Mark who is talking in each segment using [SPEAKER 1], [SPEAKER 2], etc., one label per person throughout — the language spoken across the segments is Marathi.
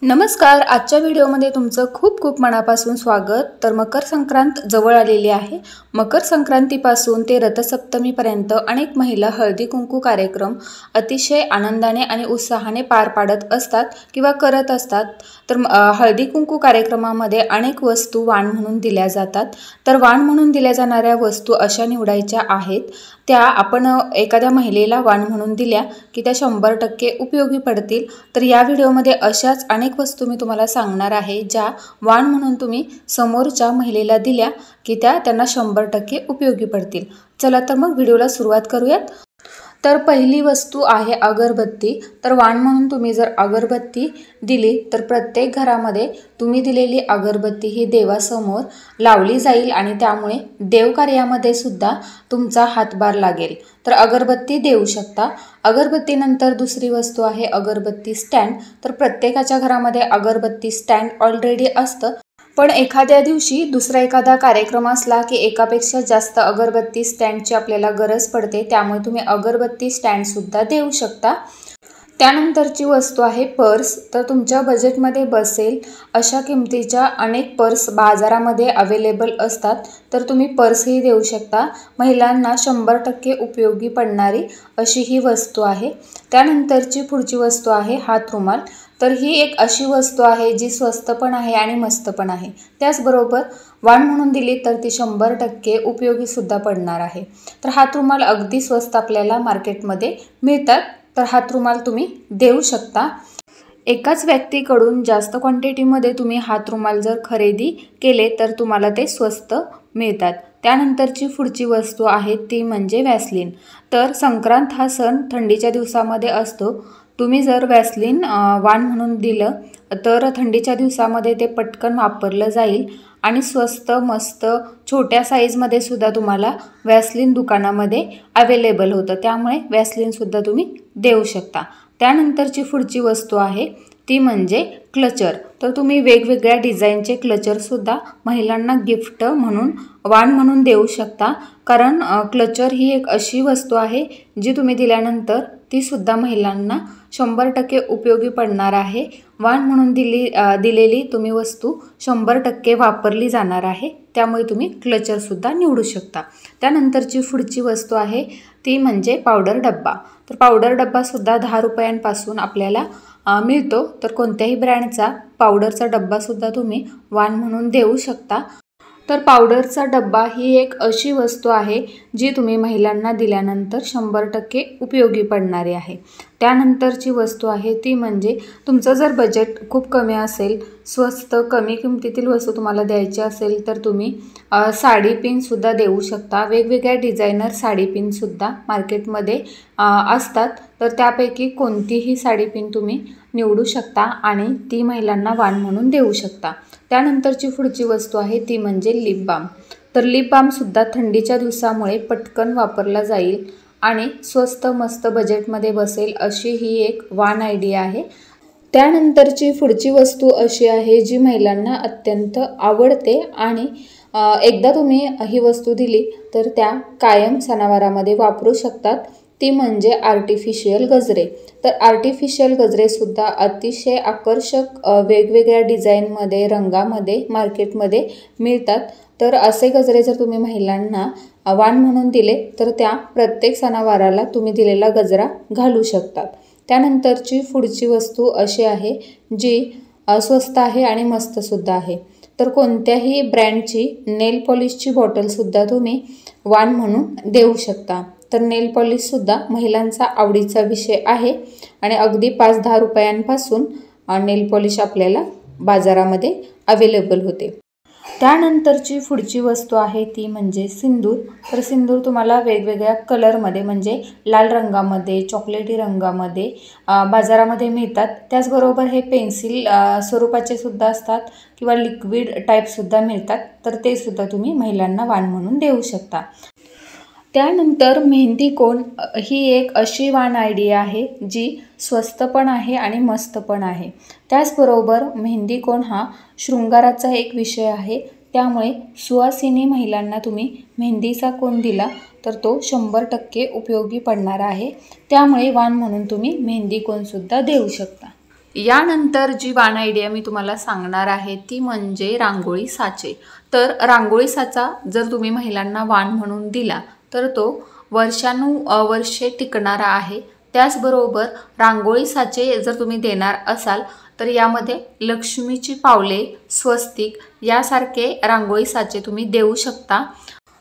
[SPEAKER 1] नमस्कार. आजच्या व्हिडिओमध्ये तुमचं खूप खूप मनापासून स्वागत. तर मकर संक्रांत जवळ आलेली आहे. मकर संक्रांतीपासून ते रथसप्तमीपर्यंत अनेक महिला हळदी कुंकू कार्यक्रम अतिशय आनंदाने आणि उत्साहाने पार पाडत असतात किंवा करत असतात. तर हळदी कुंकू कार्यक्रमामध्ये अनेक वस्तू वाण म्हणून दिल्या जातात. तर वाण म्हणून दिल्या जाणाऱ्या वस्तू अशा निवडायच्या आहेत, त्या आपण एखाद्या महिलेला वाण म्हणून दिल्या की त्या 100% उपयोगी पडतील. तर या व्हिडिओमध्ये अशाच अनेक वस्तू मी तुम्हाला सांगणार आहे, ज्या वाण म्हणून तुम्ही समोरच्या महिलेला दिल्या की त्या त्यांना 100% उपयोगी पडतील. चला तर मग व्हिडिओला सुरुवात करूयात. तर पहिली वस्तू आहे अगरबत्ती. तर वाण म्हणून तुम्ही जर अगरबत्ती दिली तर प्रत्येक घरामध्ये तुम्ही दिलेली अगरबत्ती ही देवासमोर लावली जाईल आणि त्यामुळे देवकार्यामध्ये सुद्धा तुमचा हातभार लागेल. तर अगरबत्ती देऊ शकता. अगरबत्तीनंतर दुसरी वस्तू आहे अगरबत्ती स्टँड. तर प्रत्येकाच्या घरामध्ये अगरबत्ती स्टँड ऑलरेडी असतं, पण एखाद्या दिवशी दुसरा एखादा कार्यक्रम असला की एकापेक्षा जास्त अगरबत्ती स्टँडची आपल्याला गरज पडते, त्यामुळे तुम्ही अगरबत्ती स्टँडसुद्धा देऊ शकता. त्यानंतरची वस्तू आहे पर्स. तर तुमच्या बजेटमध्ये बसेल अशा किमतीच्या अनेक पर्स बाजारामध्ये अवेलेबल असतात, तर तुम्ही पर्सही देऊ शकता. महिलांना 100% उपयोगी पडणारी अशी ही वस्तू आहे. त्यानंतरची पुढची वस्तू आहे हात रुमाल. तर ही एक अशी वस्तू आहे जी स्वस्त पण आहे आणि मस्त पण आहे. त्याचबरोबर वाण म्हणून दिली तर ती 100% उपयोगीसुद्धा पडणार आहे. तर हात रुमाल अगदी स्वस्त आपल्याला मार्केटमध्ये मिळतात, तर हात रुमाल तुम्ही देऊ शकता. एकाच व्यक्तीकडून जास्त क्वांटिटीमध्ये तुम्ही हात रुमाल जर खरेदी केले तर तुम्हाला ते स्वस्त मिळतात. त्यानंतरची पुढची वस्तू आहे ती म्हणजे व्हॅसलीन. तर संक्रांत हा सण थंडीच्या दिवसामध्ये असतो. तुम्ही जर व्हॅसलीन वाण म्हणून दिलं तर थंडीच्या दिवसामध्ये ते पटकन वापरलं जाईल आणि स्वस्त मस्त छोट्या साईजमध्ये सुद्धा तुम्हाला व्हॅसलीन दुकानामध्ये अवेलेबल होतं, त्यामुळे व्हॅसलीनसुद्धा तुम्ही देऊ शकता. त्यानंतरची पुढची वस्तू आहे ती म्हणजे क्लचर. तर तुम्ही वेगवेगळ्या डिझाईनचे क्लचरसुद्धा महिलांना गिफ्ट म्हणून वाण म्हणून देऊ शकता, कारण क्लचर ही एक अशी वस्तू आहे जी तुम्ही दिल्यानंतर तीसुद्धा महिलांना 100% उपयोगी पडणार आहे. वाण म्हणून दिलेली तुम्ही वस्तू 100% वापरली जाणार आहे, त्यामुळे तुम्ही क्लचरसुद्धा निवडू शकता. त्यानंतरची पुढची वस्तू आहे ती म्हणजे पावडर डब्बा. तर पावडर डब्बासुद्धा 10 रुपयांपासून आपल्याला मिळतो. तर कोणत्याही ब्रँडचा पावडरचा डब्बासुद्धा तुम्ही वाण म्हणून देऊ शकता. तर पावडरचा डब्बा ही एक अशी वस्तू आहे जी तुम्ही महिलांना दिल्यानंतर 100% उपयोगी पडणारी आहे. त्यानंतरची वस्तू आहे ती म्हणजे तुमचं जर बजेट खूप कमी असेल, स्वस्त कमी किमतीतील वस्तू तुम्हाला द्यायची असेल तर तुम्ही साडी पिनसुद्धा देऊ शकता. वेगवेगळ्या डिझायनर साडी पिनसुद्धा मार्केटमध्ये असतात, तर त्यापैकी कोणतीही साडी पिन तुम्ही निवडू शकता आणि ती महिलांना वाण म्हणून देऊ शकता. त्यानंतरची पुढची वस्तू आहे ती म्हणजे लिप बाम. तर लिप बामसुद्धा थंडीच्या दिवसामुळे पटकन वापरला जाईल आणि स्वस्त मस्त बजेटमध्ये बसेल अशी ही एक वाण आयडिया आहे. त्यानंतरची पुढची वस्तू अशी आहे जी महिलांना अत्यंत आवडते आणि एकदा तुम्ही ही वस्तू दिली तर त्या कायम सणावारामध्ये वापरू शकतात. ती म्हणजे आर्टिफिशियल गजरे. तर आर्टिफिशियल गजरेसुद्धा अतिशय आकर्षक वेगवेगळ्या डिझाईनमध्ये रंगामध्ये मार्केटमध्ये मिळतात. तर असे गजरे जर तुम्ही महिलांना वाण म्हणून दिले तर त्या प्रत्येक सणावाराला तुम्ही दिलेला गजरा घालू शकतात. त्यानंतरची पुढची वस्तू अशी आहे जी स्वस्त आहे आणि मस्तसुद्धा आहे. तर कोणत्याही ब्रँडची नेल पॉलिशची बॉटलसुद्धा तुम्ही वाण म्हणून देऊ शकता. तर नेल पॉलिशसुद्धा महिलांचा आवडीचा विषय आहे आणि अगदी 5-10 रुपयांपासून नेल पॉलिश आपल्याला बाजारामध्ये अवेलेबल होते. त्यानंतरची पुढची वस्तू आहे ती म्हणजे सिंदूर. तर सिंदूर तुम्हाला वेगवेगळ्या कलरमध्ये म्हणजे लाल रंगामध्ये, चॉकलेटी रंगामध्ये बाजारामध्ये मिळतात. त्याचबरोबर हे पेन्सिल स्वरूपाचे सुद्धा असतात किंवा लिक्विड टाईपसुद्धा मिळतात, तर ते सुद्धा तुम्ही महिलांना वाण म्हणून देऊ शकता. त्यानंतर मेहंदी कोन ही एक अशी वाण आयडिया आहे जी स्वस्त पण आहे आणि मस्त पण आहे. त्याचबरोबर मेहंदी कोन हा शृंगाराचा एक विषय आहे, त्यामुळे सुवासिनी महिलांना तुम्ही मेहंदीचा कोन दिला तर तो 100% उपयोगी पडणार आहे. त्यामुळे वाण म्हणून तुम्ही मेहंदी कोनसुद्धा देऊ शकता. यानंतर जी वाण आयडिया मी तुम्हाला सांगणार आहे ती म्हणजे रांगोळी साचे। तर रांगोळी साचा जर तुम्ही महिलांना वाण म्हणून दिला तर तो वर्षानुवर्षे टिकणारा आहे। त्याचबरोबर रांगोळी साचे जर तुम्ही देणार असाल तर यामध्ये लक्ष्मीची पावले, स्वस्तिक यासारखे रांगोळी साचे तुम्ही देऊ शकता।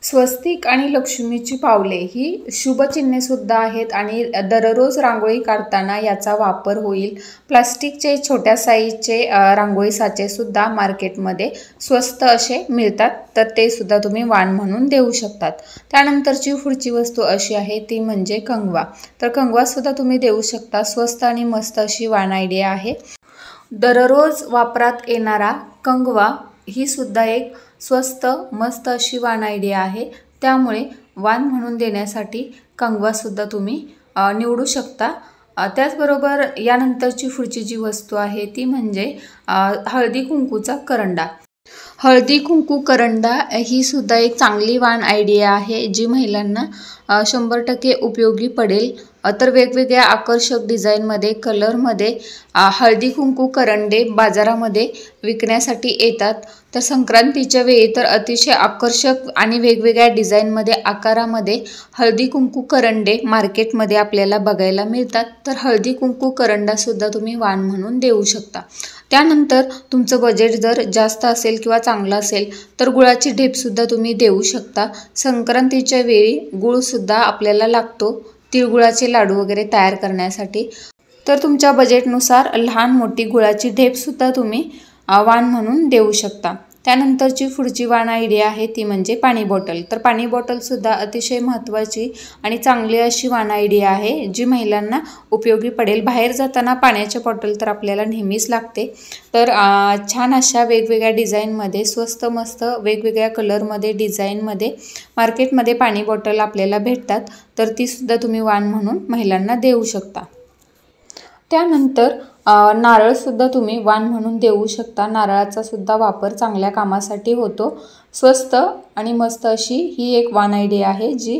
[SPEAKER 1] स्वस्तिक आणि लक्ष्मीची पावले ही शुभचिन्हे सुद्धा आहेत आणि दररोज रांगोळी काढताना याचा वापर होईल। प्लास्टिकचे छोट्या साईजचे रांगोळी साचे सुद्धा मार्केटमध्ये स्वस्त असे मिळतात, तर ते सुद्धा तुम्ही वाण म्हणून देऊ शकतात। त्यानंतरची पुढची वस्तू अशी आहे ती म्हणजे कंगवा। तर कंगवा सुद्धा तुम्ही देऊ शकता। स्वस्त आणि मस्त अशी वाण आयडिया आहे। दररोज वापरात येणारा कंगवा ही सुद्धा एक स्वस्त मस्त अशी वाण आयडिया आहे। त्यामुळे वाण म्हणून देण्यासाठी कंगवा सुद्धा तुम्ही निवडू शकता। त्याचबरोबर यानंतरची पुढची जी वस्तू आहे ती म्हणजे हळदी कुंकूचा करंडा। हळदी कुंकू करंडा ही सुद्धा एक चांगली वाण आयडिया आहे जी महिलांना 100% उपयोगी पडेल। तर वेगवेगळ्या आकर्षक डिझाईनमध्ये कलरमध्ये हळदी कुंकू करंडे बाजारामध्ये विकण्यासाठी येतात। तर संक्रांतीच्या वेळी तर अतिशय आकर्षक आणि वेगवेगळ्या डिझाईनमध्ये आकारामध्ये हळदी कुंकू करंडे मार्केटमध्ये आपल्याला बघायला मिळतात। तर हळदी कुंकू करंडा सुद्धा तुम्ही वाण म्हणून देऊ शकता। त्यानंतर तुमचं बजेट जर जास्त असेल किंवा चांगलं असेल तर गुळाची ढेप सुद्धा तुम्ही देऊ शकता। संक्रांतीच्या वेळी गुळ सुद्धा आपल्याला लागतो तिळगुळाचे लाडू वगैरे तयार करण्यासाठी। तर तुमच्या बजेटनुसार लहान मोठी गुळाची ढेप सुद्धा तुम्ही वाण म्हणून देऊ शकता। त्यानंतरची पुढची वाण आयडिया आहे ती म्हणजे पाणी बॉटल। तर पाणी बॉटल सुद्धा अतिशय महत्त्वाची आणि चांगली अशी वाण आयडिया आहे जी महिलांना उपयोगी पडेल। बाहेर जाताना पाण्याची बॉटल तर आपल्याला नेहमीच लागते। तर छान अशा वेगवेगळ्या डिझाईनमध्ये स्वस्त मस्त वेगवेगळ्या कलरमध्ये डिझाईनमध्ये मार्केटमध्ये पाणी बॉटल आपल्याला भेटतात, तर ती सुद्धा तुम्ही वाण म्हणून महिलांना देऊ शकता। त्यानंतर नारळ सुद्धा तुम्ही वाण म्हणून देऊ शकता। नारळाचा सुद्धा वापर चांगल्या कामासाठी होतो। स्वस्त आणि मस्त अशी ही एक वाण आयडिया आहे जी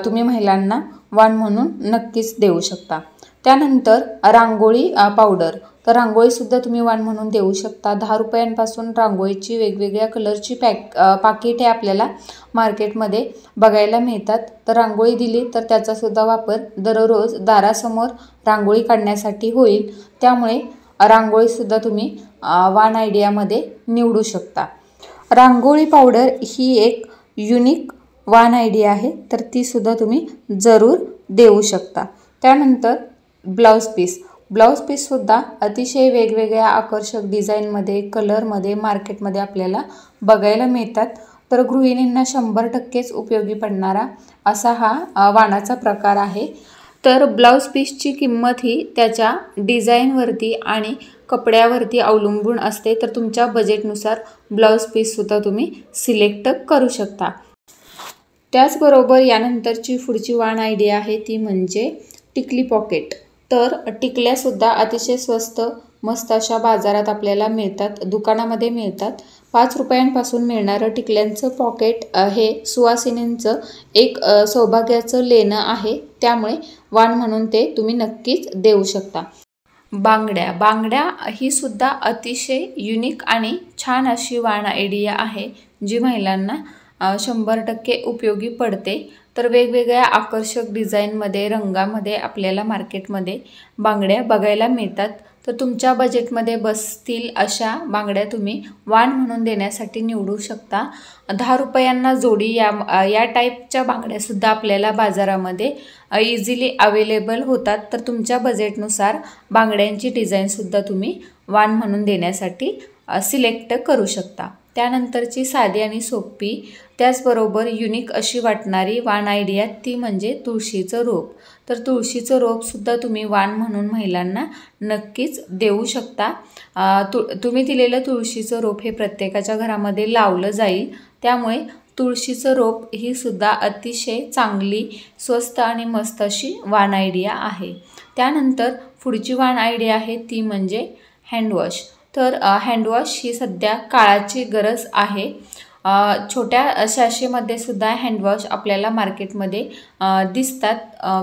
[SPEAKER 1] तुम्ही महिलांना वाण म्हणून नक्कीच देऊ शकता। त्यानंतर रांगोळी पावडर। तर रांगोळी सुद्धा तुम्ही वाण म्हणून देऊ शकता। 10 रुपयांपासून रांगोळीची वेगवेगळ्या कलरची पाकिटे आपल्याला मार्केटमध्ये बघायला मिळतात। तर रांगोळी दिली तर त्याचा सुद्धा वापर दररोज दारासमोर रांगोळी काढण्यासाठी होईल। त्यामुळे रांगोळी सुद्धा तुम्ही वाण आयडियामध्ये निवडू शकता। रांगोळी पावडर ही एक युनिक वाण आयडिया आहे, तर ती सुद्धा तुम्ही जरूर देऊ शकता। त्यानंतर ब्लाउज पीस। ब्लाउज पीस सुद्धा अतिशय वेगवेगळ्या आकर्षक डिझाईनमध्ये कलरमध्ये मार्केटमध्ये आपल्याला बघायला मिळतात। तर गृहिणींना 100%च उपयोगी पडणारा असा हा वाणाचा प्रकार आहे। तर ब्लाउज पीसची किंमत ही त्याच्या डिझाईनवरती आणि कपड्यावरती अवलंबून असते। तर तुमच्या बजेटनुसार ब्लाउज पीस सुद्धा तुम्ही सिलेक्ट करू शकता। त्याचबरोबर यानंतरची पुढची वाण आयडिया आहे ती म्हणजे टिकली पॉकेट। तर टिकल्यासुद्धा अतिशय स्वस्त मस्त अशा बाजारात आपल्याला मिळतात, दुकानामध्ये मिळतात। 5 रुपयांपासून मिळणारं टिकल्यांचं पॉकेट हे सुवासिनींचं एक सौभाग्याचं लेणं आहे। त्यामुळे वाण म्हणून ते तुम्ही नक्कीच देऊ शकता। बांगड्या। बांगड्या ही सुद्धा अतिशय युनिक आणि छान अशी वाण आयडिया आहे जी महिलांना 100% उपयोगी पडते। तर वेगवेगळ्या आकर्षक डिझाईनमध्ये रंगामध्ये आपल्याला मार्केटमध्ये बांगड्या बघायला मिळतात। तर तुमच्या बजेटमध्ये बसतील अशा बांगड्या तुम्ही वाण म्हणून देण्यासाठी निवडू शकता। 10 रुपयांना जोडी या टाईपच्या बांगड्यासुद्धा आपल्याला बाजारामध्ये इझिली अवेलेबल होतात। तर तुमच्या बजेटनुसार बांगड्यांची डिझाईनसुद्धा तुम्ही वाण म्हणून देण्यासाठी सिलेक्ट करू शकता। त्यानंतरची साधी आणि सोपी त्याचबरोबर युनिक अशी वाटणारी वाण आयडिया ती म्हणजे तुळशीचं रोप। तर तुळशीचं रोपसुद्धा तुम्ही वाण म्हणून महिलांना नक्कीच देऊ शकता। तुम्ही दिलेलं तुळशीचं रोप हे प्रत्येकाच्या घरामध्ये लावलं जाईल। त्यामुळे तुळशीचं रोप ही सुद्धा अतिशय चांगली स्वस्त आणि मस्त अशी वाण आयडिया आहे। त्यानंतर पुढची वाण आयडिया आहे ती म्हणजे हँडवॉश। तर हँडवॉश ही सध्या काळाची गरज आहे। छोट्या सॅशेमध्ये सुद्धा हँडवॉश आपल्याला मार्केटमध्ये दिसतात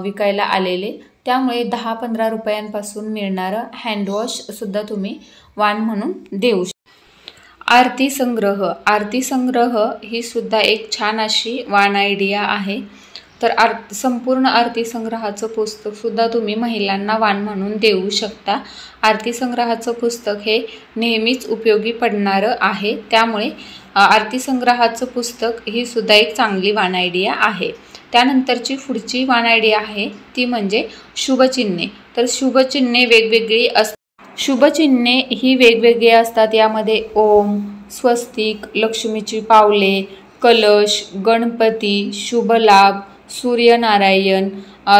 [SPEAKER 1] विकायला आलेले। त्यामुळे 10-15 रुपयांपासून मिळणारं हँडवॉशसुद्धा तुम्ही वाण म्हणून देऊ शकता. आरती संग्रह ही सुद्धा एक छान अशी वाण आयडिया आहे. तर संपूर्ण आरती संग्रहाचं पुस्तकसुद्धा तुम्ही महिलांना वाण म्हणून देऊ शकता. आरती संग्रहाचं पुस्तक हे नेहमीच उपयोगी पडणारं आहे. त्यामुळे आरती संग्रहाचं पुस्तक ही सुद्धा एक चांगली वाण आयडिया आहे. त्यानंतरची पुढची वाण आयडिया आहे ती म्हणजे शुभचिन्हे. तर शुभचिन्हे वेगवेगळी शुभचिन्हे ही वेगवेगळी असतात. यामध्ये ओम, स्वस्तिक, लक्ष्मीची पावले, कलश, गणपती, शुभलाभ, सूर्यनारायण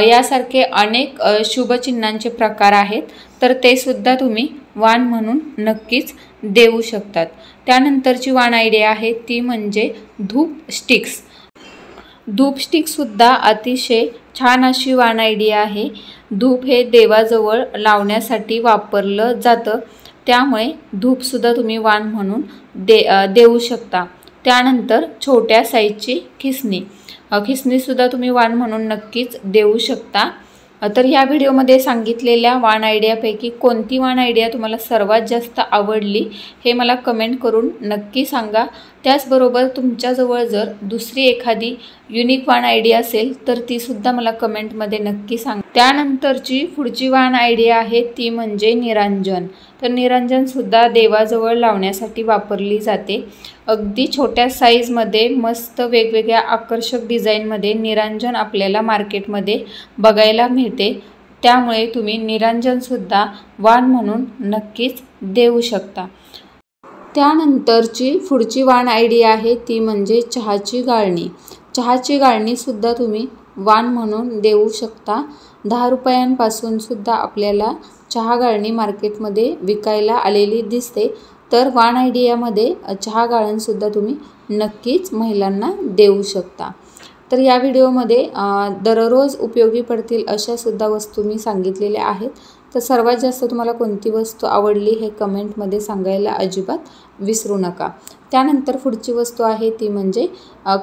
[SPEAKER 1] यासारखे अनेक शुभचिन्हांचे प्रकार आहेत. तर ते सुद्धा तुम्ही वाण म्हणून नक्कीच देऊ शकतात. त्यानंतरची वाण आयडिया आहे ती म्हणजे धूप स्टिक्स. धूप स्टिक्ससुद्धा अतिशय छान अशी वाण आयडिया आहे. धूप हे देवाजवळ लावण्यासाठी वापरलं जातं. त्यामुळे धूपसुद्धा तुम्ही वाण म्हणून देऊ शकता. त्यानंतर छोट्या साईजची खिसणीसुद्धा तुम्ही वाण म्हणून नक्कीच देऊ शकता. तर ह्या व्हिडिओमध्ये सांगितलेल्या वाण आयडियापैकी कोणती वाण आयडिया तुम्हाला सर्वात जास्त आवडली हे मला कमेंट करून नक्की सांगा. त्याचबरोबर तुमच्याजवळ जर दुसरी एखादी युनिक वाण आयडिया असेल तर तीसुद्धा मला कमेंटमध्ये नक्की सांगा. त्यानंतरची पुढची वाण आयडिया आहे ती म्हणजे निरांजन. तर निरांजनसुद्धा देवाजवळ लावण्यासाठी वापरली जाते. अगदी छोट्या साईजमध्ये मस्त वेगवेगळ्या आकर्षक डिझाईनमध्ये निरांजन आपल्याला मार्केटमध्ये बघायला मिळते. त्यामुळे तुम्ही निरांजनसुद्धा वाण म्हणून नक्कीच देऊ शकता. त्यानंतरची पुढची वाण आयडिया आहे ती म्हणजे चहाची गाळणी. चहाची गाळणीसुद्धा तुम्ही वाण म्हणून देऊ शकता. 10 रुपयांपासून सुद्धा आपल्याला चहा गाळणी मार्केटमध्ये विकायला आलेली दिसते. तर वाण आयडियामध्ये चहा गाळणीसुद्धा तुम्ही नक्कीच महिलांना देऊ शकता. तर या व्हिडिओमध्ये दररोज उपयोगी पडतील अशा सुद्धा वस्तू मी सांगितलेल्या आहेत. तर सर्वात जास्त तुम्हाला कोणती वस्तू आवडली हे कमेंटमध्ये सांगायला अजिबात विसरू नका. त्यानंतर पुढची वस्तू आहे ती म्हणजे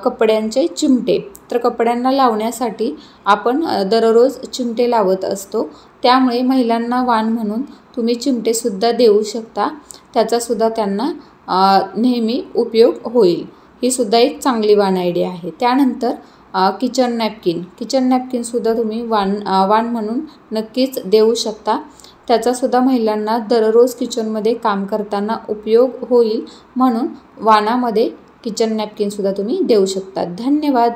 [SPEAKER 1] कपड्यांचे चिमटे. तर कपड्यांना लावण्यासाठी आपण दररोज चिमटे लावत असतो. त्यामुळे महिलांना वाण म्हणून तुम्ही चिमटेसुद्धा देऊ शकता. त्याचासुद्धा त्यांना नेहमी उपयोग होईल. ही सुद्धा एक चांगली वाण आयडिया आहे. त्यानंतर किचन नॅपकिनसुद्धा तुम्ही वाण म्हणून नक्कीच देऊ शकता. त्याचासुद्धा महिलांना दररोज किचनमध्ये काम करताना उपयोग होईल म्हणून वाणामध्ये किचन नॅपकिनसुद्धा तुम्ही देऊ शकता. धन्यवाद.